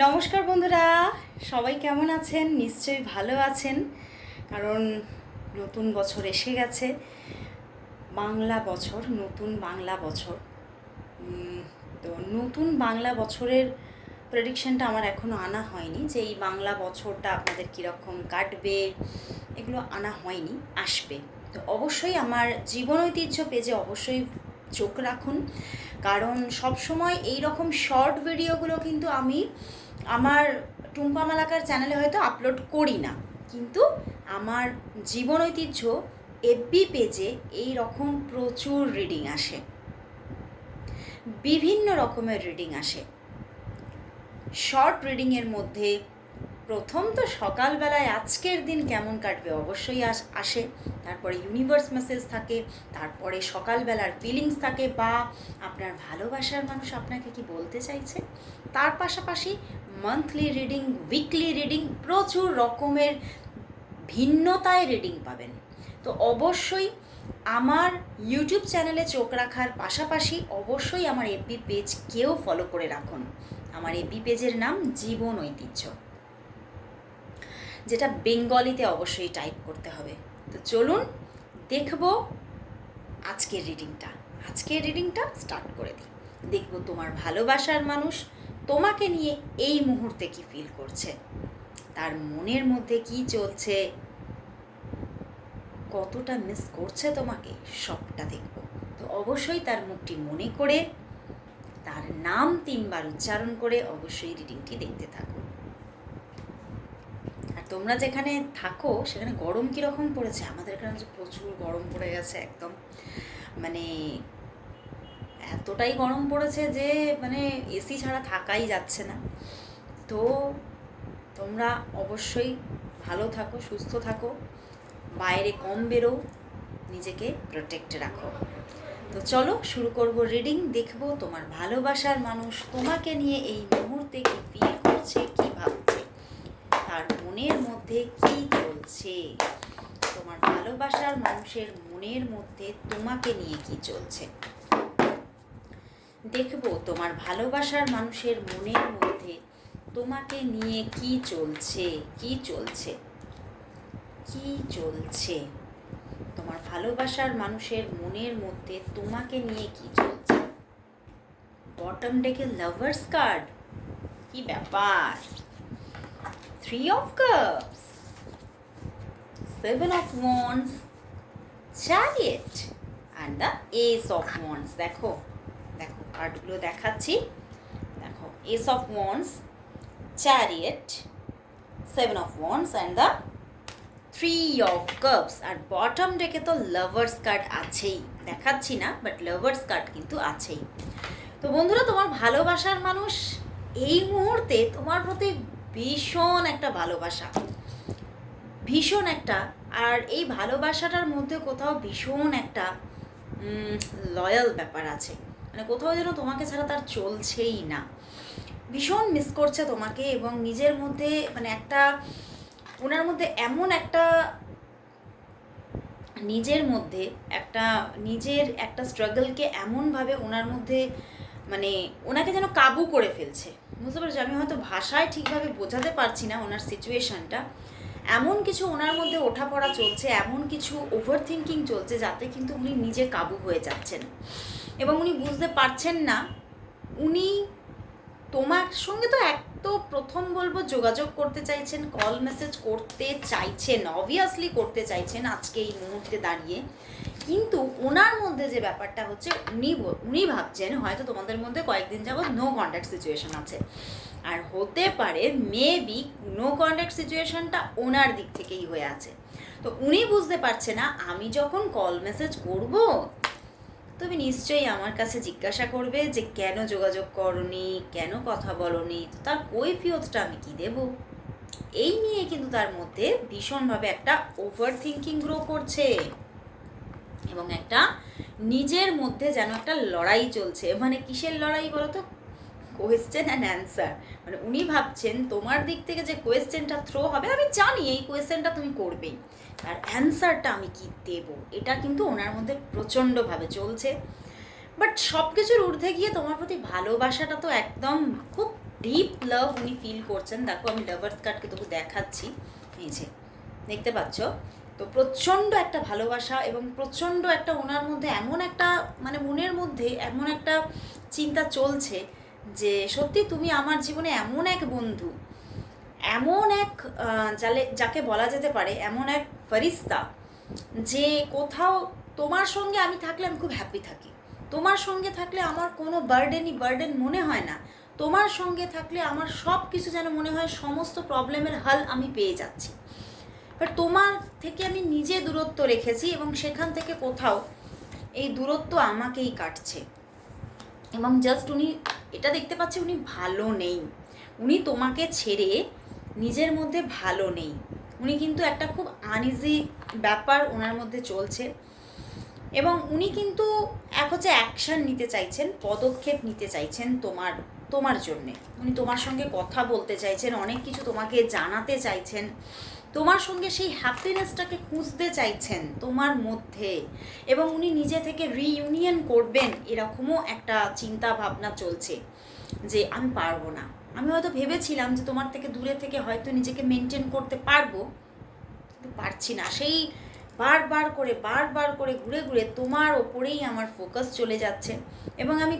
নমস্কার বন্ধুরা, সবাই কেমন আছেন? নিশ্চয়ই ভালো আছেন, কারণ নতুন বছর এসে গেছে। বাংলা বছর, নতুন বাংলা বছর। তো নতুন বাংলা বছরের প্রেডিকশনটা আমার এখনও আনা হয়নি, যে এই বাংলা বছরটা আপনাদের কীরকম কাটবে, এগুলো আনা হয়নি, আসবে। তো অবশ্যই আমার জীবন ঐতিহ্য পেজে অবশ্যই চোখ রাখুন, কারণ সবসময় এই রকম শর্ট ভিডিওগুলো কিন্তু আমি আমার টুম্পা মালাকার চ্যানেলে হয়তো আপলোড করি না, কিন্তু আমার জীবন ঐতিহ্য এফবি পেজে এই রকম প্রচুর রিডিং আসে, বিভিন্ন রকমের রিডিং আসে। শর্ট রিডিংয়ের মধ্যে প্রথম তো সকালবেলায় আজকের দিন কেমন কাটবে অবশ্যই আসে, তারপরে ইউনিভার্স মেসেজ থাকে, তারপরে সকালবেলার ফিলিংস থাকে, বা আপনার ভালোবাসার মানুষ আপনাকে কি বলতে চাইছে, তার পাশাপাশি মান্থলি রিডিং, উইকলি রিডিং, প্রচুর রকমের ভিন্নতায় রিডিং পাবেন। তো অবশ্যই আমার ইউটিউব চ্যানেলে চোখ রাখার পাশাপাশি অবশ্যই আমার এফবি পেজকেও ফলো করে রাখুন। আমার এফবি পেজের নাম জীবন ঐতিহ্য, যেটা বেঙ্গলিতে অবশ্যই টাইপ করতে হবে। তো চলুন দেখব আজকের রিডিংটা স্টার্ট করে দিই। দেখব তোমার ভালোবাসার মানুষ তোমাকে নিয়ে এই মুহূর্তে কি ফিল করছে, তার মনের মধ্যে কি চলছে, কতটা মিস করছে তোমাকে, সবটা দেখব। তো অবশ্যই তার মুখটি মনে করে, তার নাম 3 বার উচ্চারণ করে অবশ্যই রিডিংটি দেখতে থাকো। আর তোমরা যেখানে থাকো সেখানে গরম কীরকম পড়েছে? আমাদের এখানে যে প্রচুর গরম পড়ে গেছে, একদম মানে এতটাই গরম পড়েছে যে মানে এসি ছাড়া থাকাই যাচ্ছে না। তো তোমরা অবশ্যই ভালো থাকো, সুস্থ থাকো, বাইরে কম বেরো, নিজেকে প্রোটেক্ট রাখো। তো চলো শুরু করব রিডিং। দেখবো তোমার ভালোবাসার মানুষ তোমাকে নিয়ে এই মুহূর্তে কি ফিল করছে, কি ভাবছে, তার মনের মধ্যে কি চলছে। তোমার ভালোবাসার মানুষের মনের মধ্যে তোমাকে নিয়ে কি চলছে। দেখবো তোমার ভালোবাসার মানুষের মনের মধ্যে তোমাকে নিয়ে কি চলছে, কি চলছে, কি চলছে। তোমার ভালোবাসার মানুষের মনের মধ্যে তোমাকে নিয়ে কি চলছে। বটম ডেকে লাভার্স কার্ড, কি ব্যাপার। 3 of Cups, 7 of Wands, Chariot and the Ace of Wands। দেখো দেখো কার্ডগুলো দেখাচ্ছি, দেখো Ace of Wands, Chariot, 7 of Wands and the 3 of Cups। আর বটম ডেকে তো লাভার্স কার্ড আছেই, দেখাচ্ছি না, বাট লাভার্স কার্ড কিন্তু আছেই। তো বন্ধুরা, তোমার ভালোবাসার মানুষ এই মুহূর্তে তোমার প্রতি ভীষণ একটা ভালোবাসা, ভীষণ একটা, আর এই ভালোবাসাটার মধ্যে কোথাও ভীষণ একটা লয়াল ব্যাপার আছে, মানে কোথাও যেন তোমাকে ছাড়া তার চলছেই না, ভীষণ মিস করছে তোমাকে, এবং নিজের মধ্যে মানে একটা ওনার মধ্যে এমন একটা নিজের একটা স্ট্রাগলকে এমনভাবে ওনার মধ্যে মানে ওনাকে যেন কাবু করে ফেলছে। বুঝতে পারছি, আমি হয়তো ভাষায় ঠিকভাবে বোঝাতে পারছি না ওনার সিচুয়েশানটা। এমন কিছু ওনার মধ্যে ওঠাপড়া চলছে, এমন কিছু ওভার থিঙ্কিং চলছে, যাতে কিন্তু উনি নিজে কাবু হয়ে যাচ্ছেন, এবং উনি বুঝতে পারছেন না উনি তোমার সঙ্গে তো প্রথম বলবো যোগাযোগ করতে চাইছেন, কল মেসেজ করতে চাইছেন, অবভিয়াসলি করতে চাইছেন আজকে এই মুহূর্তে দাঁড়িয়ে, কিন্তু ওনার মধ্যে যে ব্যাপারটা হচ্ছে উনি ভাবছেন হয়তো তোমাদের মধ্যে কয়েকদিন যাবৎ নো কন্ট্যাক্ট সিচুয়েশন আছে, আর হতে পারে মেবি নো কন্ট্যাক্ট সিচুয়েশনটা ওনার দিক থেকেই হয়ে আছে। তো উনি বুঝতে পারছে না আমি যখন কল মেসেজ করব তুমি নিশ্চয়ই আমার কাছে জিজ্ঞাসা করবে যে কেন যোগাযোগ করনি, কেন কথা বলনি, তো তার কৈফিয়তটা আমি কি দেব। এই নিয়ে কিন্তু তার মধ্যে ভীষণভাবে একটা ওভার থিঙ্কিং গ্রো করছে, এবং একটা নিজের মধ্যে যেন একটা লড়াই চলছে। মানে কিসের লড়াই বলো তো? Question and answer. মানে উনি ভাবছেন তোমার দিক থেকে যে কোয়েশ্চেনটা থ্রো হবে, আমি জানি এই কোয়েশ্চেনটা তুমি করবেই, আর অ্যান্সারটা আমি কি দেব, এটা কিন্তু ওনার মধ্যে প্রচণ্ডভাবে চলছে। বাট সব কিছুর ঊর্ধ্বে গিয়ে তোমার প্রতি ভালোবাসাটা তো একদম খুব ডিপ লাভ উনি ফিল করছেন। দেখো আমি লাভার্স কার্ডকে তোকে দেখাচ্ছি, এই যে দেখতে পাচ্ছ। তো প্রচণ্ড একটা ভালোবাসা এবং প্রচণ্ড একটা ওনার মধ্যে এমন একটা মানে মনের মধ্যে এমন একটা চিন্তা চলছে যে সত্যি তুমি আমার জীবনে এমন এক বন্ধু, এমন এক যাকে বলা যেতে পারে এমন এক ফরিস্তা, যে কোথাও তোমার সঙ্গে আমি থাকলে আমি খুব হ্যাপি থাকি, তোমার সঙ্গে থাকলে আমার কোনো বার্ডেন মনে হয় না, তোমার সঙ্গে থাকলে আমার সব কিছু যেন মনে হয় সমস্ত প্রবলেমের হাল আমি পেয়ে যাচ্ছি। বাট তোমার থেকে আমি নিজে দূরত্ব রেখেছি এবং সেখান থেকে কোথাও এই দূরত্ব আমাকেই কাটছে। এবং জাস্ট উনি এটা দেখতে পাচ্ছে উনি ভালো নেই, উনি তোমাকে ছেড়ে নিজের মধ্যে ভালো নেই, উনি কিন্তু একটা খুব আনইজি ব্যাপার ওনার মধ্যে চলছে। এবং উনি কিন্তু এক হচ্ছে অ্যাকশান নিতে চাইছেন, পদক্ষেপ নিতে চাইছেন তোমার জন্যে। উনি তোমার সঙ্গে কথা বলতে চাইছেন, অনেক কিছু তোমাকে জানাতে চাইছেন, তোমার সঙ্গে সেই হ্যাপিনেসটাকে খুঁজতে চাইছেন তোমার মধ্যে, এবং উনি নিজে থেকে রিইউনিয়ন করবেন এরকমও একটা চিন্তা ভাবনা চলছে যে আমি পারবো না। আমি হয়তো ভেবেছিলাম যে তোমার থেকে দূরে থেকে হয়তো নিজেকে মেনটেন করতে পারবো, কিন্তু পারছি না। সেই বারবার করে ঘুরে ঘুরে তোমার ওপরেই আমার ফোকাস চলে যাচ্ছে এবং আমি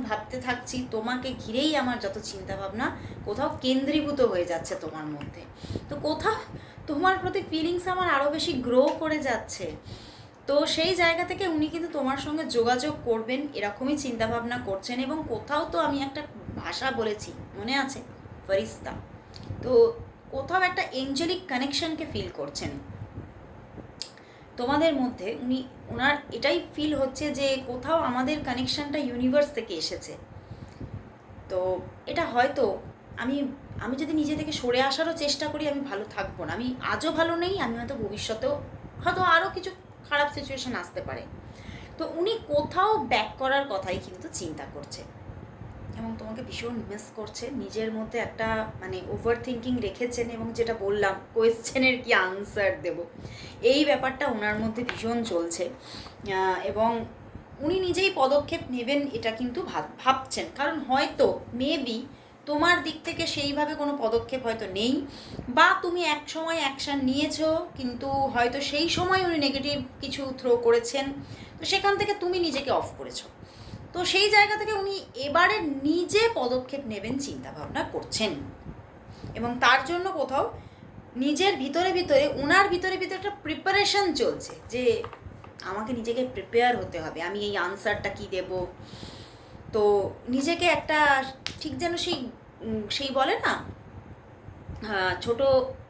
ভাবতে থাকছি, তোমাকে ঘিরেই আমার যত চিন্তা ভাবনা কোথাও কেন্দ্রীভূত হয়ে যাচ্ছে তোমার মধ্যে। তো কোথাও তোমার প্রতি ফিলিংস আমার আরও বেশি গ্রো করে যাচ্ছে। তো সেই জায়গা থেকে উনি কিন্তু তোমার সঙ্গে যোগাযোগ করবেন এরকমই চিন্তাভাবনা করছেন। এবং কোথাও তো আমি একটা ভাষা বলেছি মনে আছে, ফরিস্তা, তো কোথাও একটা এঞ্জেলিক কানেকশনকে ফিল করছেন তোমাদের মধ্যে। ওনার এটাই ফিল হচ্ছে যে কোথাও আমাদের কানেকশনটা ইউনিভার্স থেকে এসেছে। তো এটা হয়তো আমি যদি নিজে থেকে সরে আসারও চেষ্টা করি আমি ভালো থাকবো না, আমি আজও ভালো নেই, আমি হয়তো ভবিষ্যতেও হয়তো আরও কিছু খারাপ সিচুয়েশন আসতে পারে। তো উনি কোথাও ব্যাক করার কথাই কিন্তু চিন্তা করছে এবং তোমাকে ভীষণ মিস করছে। নিজের মধ্যে একটা মানে ওভার থিঙ্কিং রেখেছেন এবং যেটা বললাম কোয়েশ্চেনের কি আনসার দেব, এই ব্যাপারটা ওনার মধ্যে ভীষণ চলছে। এবং উনি নিজেই পদক্ষেপ নেবেন এটা কিন্তু ভাবছেন, কারণ হয়তো মেবি তোমার দিক থেকে সেইভাবে কোনো পদক্ষেপ হয়তো নেই, বা তুমি এক সময় অ্যাকশান নিয়েছো কিন্তু হয়তো সেই সময় উনি নেগেটিভ কিছু থ্রো করেছেন, তো সেখান থেকে তুমি নিজেকে অফ করেছো। তো সেই জায়গা থেকে উনি এবারে নিজে পদক্ষেপ নেবেন চিন্তা ভাবনা করছেন এবং তার জন্য কোথাও নিজের ভিতরে ওনার ভিতরে একটা প্রিপারেশন চলছে যে আমাকে নিজেকে প্রিপেয়ার হতে হবে, আমি এই আনসারটা কি দেব। তো নিজেকে একটা ঠিক যেন সেই বলে না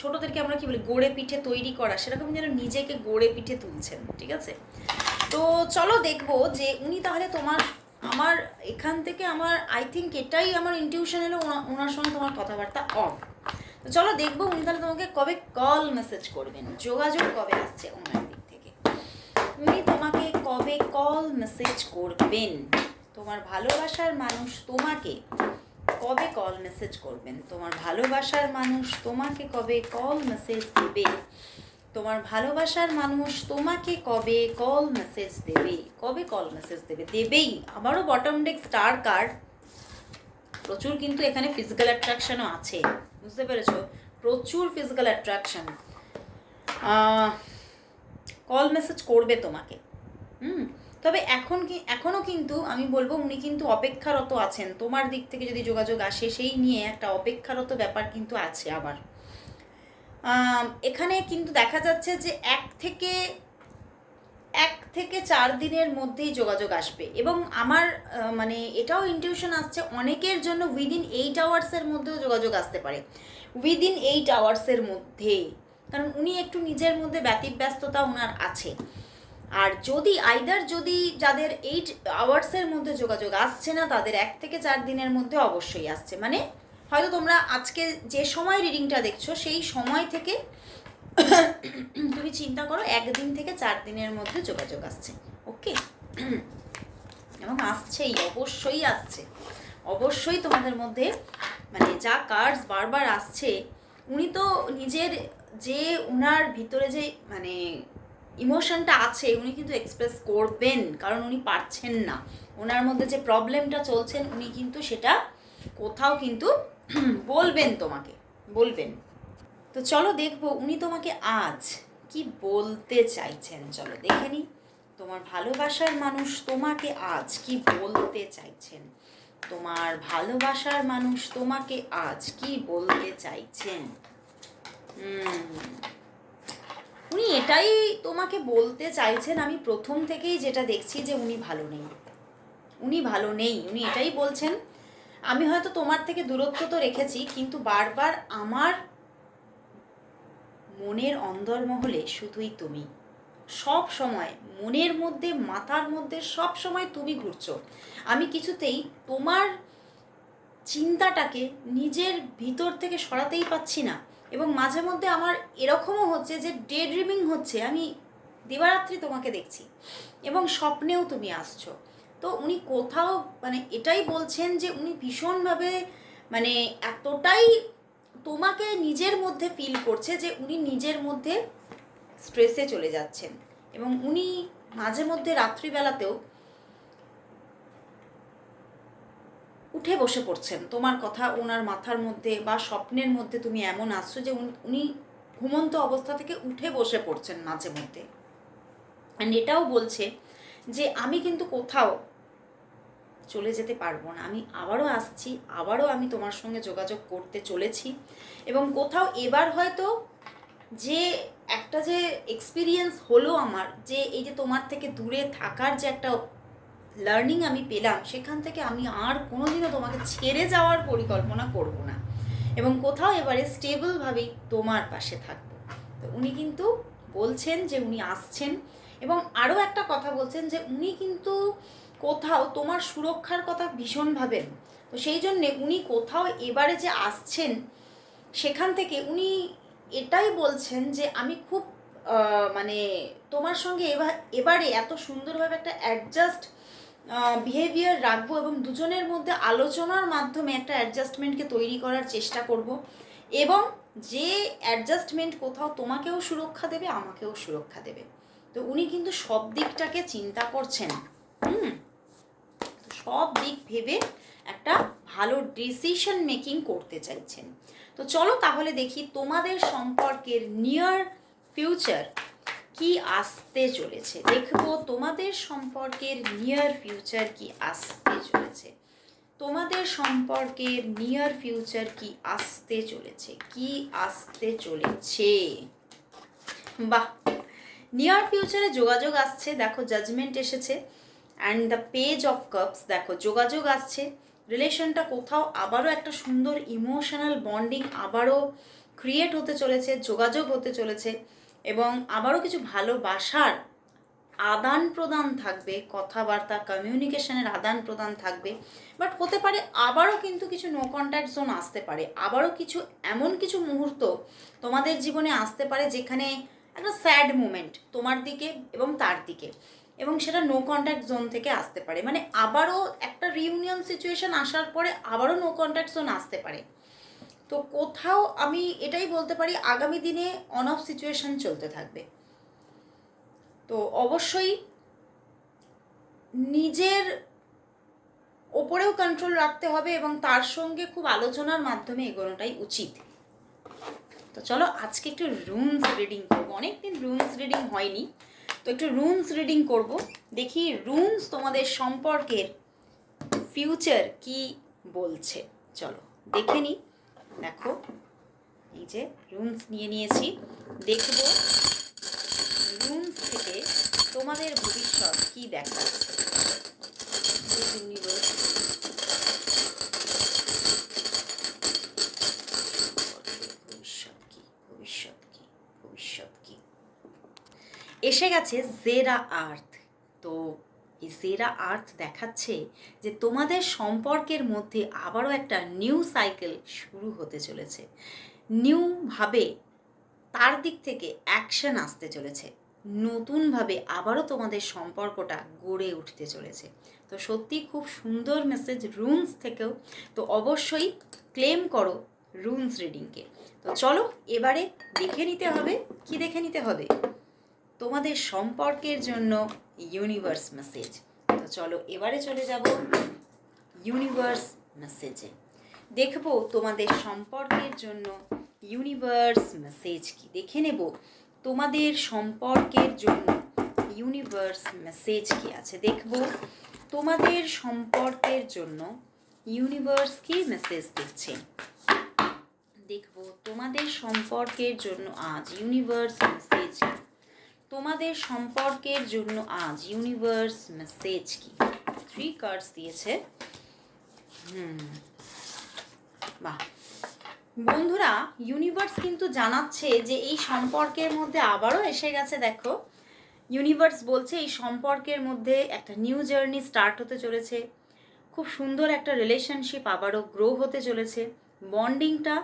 ছোটোদেরকে আমরা কি বলি গড়ে পিঠে তৈরি করা, সেরকম যেন নিজেকে গড়ে পিঠে তুলছেন। ঠিক আছে, তো চলো দেখবো যে উনি তাহলে আমার এখান থেকে আমার আই থিঙ্ক এটাই আমার ইনটিউশন এলো, ওনার সঙ্গে তোমার কথাবার্তা অফ। তো চলো দেখবো উনি তাহলে তোমাকে কবে কল মেসেজ করবেন, যোগাযোগ কবে আসছে ওনার দিক থেকে, উনি তোমাকে কবে কল মেসেজ করবেন, তোমার ভালোবাসার মানুষ তোমাকে কবে কল মেসেজ করবেন, তোমার ভালোবাসার মানুষ তোমাকে কবে কল মেসেজ দেবে, তোমার ভালোবাসার মানুষ তোমাকে কবে কল মেসেজ দেবে, কবে কল মেসেজ দেবেই। আবারও বটম ডেক স্টার কার্ড, প্রচুর কিন্তু এখানে ফিজিক্যাল অ্যাট্রাকশনও আছে, বুঝতে পেরেছো, প্রচুর ফিজিক্যাল অ্যাট্রাকশন। কল মেসেজ করবে তোমাকে। তবে এখনও কিন্তু আমি বলবো উনি কিন্তু অপেক্ষারত আছেন, তোমার দিক থেকে যদি যোগাযোগ আসে সেই নিয়ে একটা অপেক্ষারত ব্যাপার কিন্তু আছে। আবার এখানে কিন্তু দেখা যাচ্ছে যে 1 থেকে 4 দিনের মধ্যেই যোগাযোগ আসবে এবং আমার মানে এটাও ইনটিউশন আসছে অনেকের জন্য উইদিন 8 আওয়ার্সের মধ্যেও যোগাযোগ আসতে পারে, উইদিন 8 আওয়ার্সের মধ্যে, কারণ উনি একটু নিজের মধ্যে ব্যতিব্যস্ততা ওনার আছে। আর যদি যাদের 8 আওয়ার্সের মধ্যে যোগাযোগ আসছে না তাদের 1 থেকে 4 দিনের মধ্যে অবশ্যই আসছে। মানে হয়তো তোমরা আজকে যে সময় রিডিংটা দেখছো সেই সময় থেকে তুমি চিন্তা করো 1 দিন থেকে 4 দিনের মধ্যে যোগাযোগ আসছে। ওকে, এবং আসছেই, অবশ্যই আসছে, অবশ্যই তোমাদের মধ্যে মানে যা কার্ডস বারবার আসছে, উনি তো নিজের যে ওনার ভিতরে যে মানে ইমোশনটা আছে উনি কিন্তু এক্সপ্রেস করবেন, কারণ উনি পারছেন না, ওনার মধ্যে যে প্রবলেমটা চলছেন উনি কিন্তু সেটা কোথাও কিন্তু বলবেন, তোমাকে বলবেন। তো চলো দেখবো উনি তোমাকে আজ কি বলতে চাইছেন। চলো দেখে নিই তোমার ভালোবাসার মানুষ তোমাকে আজ কি বলতে চাইছেন। তোমার ভালোবাসার মানুষ তোমাকে আজ কি বলতে চাইছেন। উনি এটাই তোমাকে বলতে চাইছেন, আমি প্রথম থেকেই যেটা দেখছি যে উনি ভালো নেই, উনি ভালো নেই। উনি এটাই বলছেন, আমি হয়তো তোমার থেকে দূরত্ব তো রেখেছি, কিন্তু বারবার আমার মনের অন্দরমহলে শুধুই তুমি, সব সময় মনের মধ্যে মাথার মধ্যে সব সময় তুমি ঘুরছো। আমি কিছুতেই তোমার চিন্তাটাকে নিজের ভিতর থেকে সরাতেই পাচ্ছি না। এবং মাঝে মধ্যে আমার এরকমও হচ্ছে যে ডে ড্রিমিং হচ্ছে, আমি দিবারাত্রি তোমাকে দেখছি এবং স্বপ্নেও তুমি আসছো। তো উনি কোথাও মানে এটাই বলছেন যে উনি ভীষণভাবে মানে এতটাই তোমাকে নিজের মধ্যে ফিল করছে যে উনি নিজের মধ্যে স্ট্রেসে চলে যাচ্ছেন। এবং উনি মাঝে মধ্যে রাত্রিবেলাতেও উঠে বসে পড়ছেন, তোমার কথা ওনার মাথার মধ্যে বা স্বপ্নের মধ্যে তুমি এমন আসছো যে উনি ঘুমন্ত অবস্থা থেকে উঠে বসে পড়ছেন মাঝে মধ্যে। অ্যান্ড এটাও বলছে যে আমি কিন্তু কোথাও চলে যেতে পারবো না, আমি আবারও আসছি, আবারও আমি তোমার সঙ্গে যোগাযোগ করতে চলেছি। এবং কোথাও এবার হয়তো যে একটা যে এক্সপিরিয়েন্স হলো আমার, যে এই যে তোমার থেকে দূরে থাকার যে একটা লার্নিং আমি পেলাম, সেখান থেকে আমি আর কোনোদিনও তোমাকে ছেড়ে যাওয়ার পরিকল্পনা করব না এবং কোথাও এবারে স্টেবলভাবেই তোমার পাশে থাকবো। তো উনি কিন্তু বলছেন যে উনি আসছেন। এবং আরও একটা কথা বলছেন যে উনি কিন্তু কোথাও তোমার সুরক্ষার কথা ভীষণ ভাবেন। তো সেই জন্যে উনি কোথাও এবারে যে আসছেন সেখান থেকে উনি এটাই বলছেন যে আমি খুব মানে তোমার সঙ্গে এবারে এত সুন্দরভাবে একটা অ্যাডজাস্ট বিহেভিয়ার রাখবো এবং দুজনের মধ্যে আলোচনার মাধ্যমে একটা অ্যাডজাস্টমেন্টকে তৈরি করার চেষ্টা করব। এবং যে অ্যাডজাস্টমেন্ট কোথাও তোমাকেও সুরক্ষা দেবে, আমাকেও সুরক্ষা দেবে। তো উনি কিন্তু সব দিকটাকে চিন্তা করছেন। সব দিক ভেবে একটা ভালো ডিসিশন মেকিং করতে চাইছেন। তো চলো তাহলে দেখি তোমাদের সম্পর্কের নিয়ার ফিউচার কি আসতে চলেছে। দেখবো তোমাদের সম্পর্কের নিয়ার ফিউচার কি আসতে চলেছে। তোমাদের সম্পর্কের নিয়ার ফিউচার কি আসতে চলেছে, কি আসতে চলেছে। বাহ, নিয়ার ফিউচারে যোগাযোগ আসছে, দেখো জাজমেন্ট এসেছে and the page of cups, দেখো যোগাযোগ আসছে। রিলেশনটা কোথাও আবারও একটা সুন্দর ইমোশনাল বন্ডিং আবারও ক্রিয়েট হতে চলেছে, যোগাযোগ হতে চলেছে এবং আবারও কিছু ভালোবাসার আদান প্রদান থাকবে, কথাবার্তা কমিউনিকেশনের আদান প্রদান থাকবে। বাট হতে পারে আবারও কিন্তু কিছু নো কন্ট্যাক্ট জোন আসতে পারে, আবারও কিছু এমন কিছু মুহূর্ত তোমাদের জীবনে আসতে পারে যেখানে একটা স্যাড মুমেন্ট তোমার দিকে এবং তার দিকে, এবং সেটা নো কন্ট্যাক্ট জোন থেকে আসতে পারে। মানে আবারও একটা রিউনিয়ন সিচুয়েশন আসার পরে আবারও নো কন্ট্যাক্ট জোন আসতে পারে। তো কোথাও আমি এটাই বলতে পারি আগামী দিনে অন অফ সিচুয়েশন চলতে থাকবে। তো অবশ্যই নিজের ওপরেও কন্ট্রোল রাখতে হবে এবং তার সঙ্গে খুব আলোচনার মাধ্যমে এগোনোটাই উচিত। তো চলো আজকে একটু রুনস রিডিং করবো, অনেকদিন রুনস রিডিং হয়নি, তো একটু রুনস রিডিং করব। দেখি রুনস তোমাদের সম্পর্কের ফিউচার কি বলছে। চলো দেখে নিই। দেখো এই যে রুনস নিয়ে নিয়েছি, দেখবো রুনস থেকে তোমাদের ভবিষ্যৎ কি দেখাচ্ছে। ইউনিভার্স ভবিষ্যৎ কি, ভবিষ্যৎ কি, ভবিষ্যৎ কি। এসে গেছে জেরা আর্থ। তো এই জেরা আর্থ দেখাচ্ছে যে তোমাদের সম্পর্কের মধ্যে আবারও একটা নিউ সাইকেল শুরু হতে চলেছে, নিউভাবে তার দিক থেকে অ্যাকশন আসতে চলেছে, নতুনভাবে আবারও তোমাদের সম্পর্কটা গড়ে উঠতে চলেছে। তো সত্যি খুব সুন্দর মেসেজ রুনস থেকেও। তো অবশ্যই ক্লেম করো রুনস রিডিংকে। তো চলো এবারে দেখে নিতে হবে, কি দেখে নিতে হবে, তোমাদের সম্পর্কের জন্য ইউনিভার্স মেসেজ। তো চলো এবারে চলে যাব ইউনিভার্স মেসেজে। দেখবো তোমাদের সম্পর্কের জন্য ইউনিভার্স মেসেজ কি, দেখে নেব তোমাদের সম্পর্কের জন্য ইউনিভার্স মেসেজ কি আছে। দেখব তোমাদের সম্পর্কের জন্য ইউনিভার্স কি মেসেজ দিচ্ছে। দেখব তোমাদের সম্পর্কের জন্য আজ ইউনিভার্স মেসেজ কি, তোমাদের সম্পর্কের জন্য আজ ইউনিভার্স মেসেজ কি। 3 কার্ডস দিয়েছে। বাহ বন্ধুরা, ইউনিভার্স কিন্তু জানাচ্ছে যে এই সম্পর্কের মধ্যে আবারও এসে গেছে। দেখো ইউনিভার্স বলছে এই সম্পর্কের মধ্যে একটা নিউ জার্নি স্টার্ট হতে চলেছে, খুব সুন্দর একটা রিলেশনশিপ আবারও গ্রো হতে চলেছে, বন্ডিংটা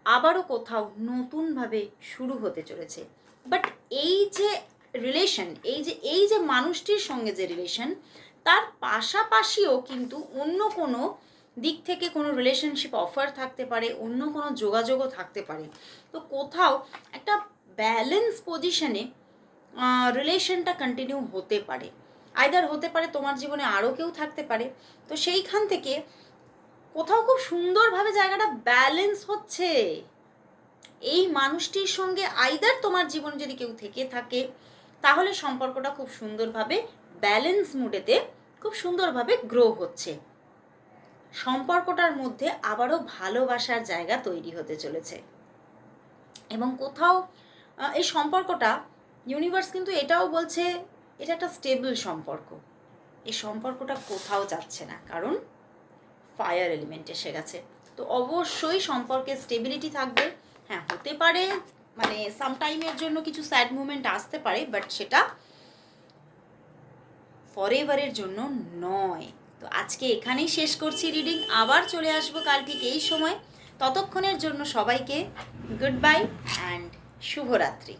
আবারও কোথাও নতুনভাবে শুরু হতে চলেছে। বাট এই যে রিলেশন, এই যে মানুষটির সঙ্গে যে রিলেশন, তার পাশাপাশিও কিন্তু অন্য কোনো দিক থেকে কোনো রিলেশনশিপ অফার থাকতে পারে, অন্য কোনো যোগাযোগও থাকতে পারে। তো কোথাও একটা ব্যালেন্স পজিশনে রিলেশনটা কন্টিনিউ হতে পারে, আইদার হতে পারে তোমার জীবনে আরও কেউ থাকতে পারে। তো সেইখান থেকে কোথাও খুব সুন্দরভাবে জায়গাটা ব্যালেন্স হচ্ছে। এই মানুষটির সঙ্গে আইদার তোমার জীবনে যদি কেউ থেকে থাকে তাহলে সম্পর্কটা খুব সুন্দরভাবে ব্যালেন্স মুডেতে খুব সুন্দরভাবে গ্রো হচ্ছে। সম্পর্কটার মধ্যে আবারও ভালোবাসার জায়গা তৈরি হতে চলেছে এবং কোথাও এই সম্পর্কটা ইউনিভার্স কিন্তু এটাও বলছে এটা একটা স্টেবল সম্পর্ক। এই সম্পর্কটা কোথাও যাচ্ছে না, কারণ ফায়ার এলিমেন্ট এসে গেছে। তো অবশ্যই সম্পর্কে স্টেবিলিটি থাকবে। হ্যাঁ হতে পারে মানে সাম টাইমের জন্য কিছু স্যাড মুভমেন্ট আসতে পারে, বাট সেটা ফরএভারের জন্য নয়। তো আজকে এখানেই শেষ করছি রিডিং, আবার চলে আসবো কাল ঠিক এই সময়। ততক্ষণের জন্য সবাইকে গুড বাই অ্যান্ড শুভরাত্রি।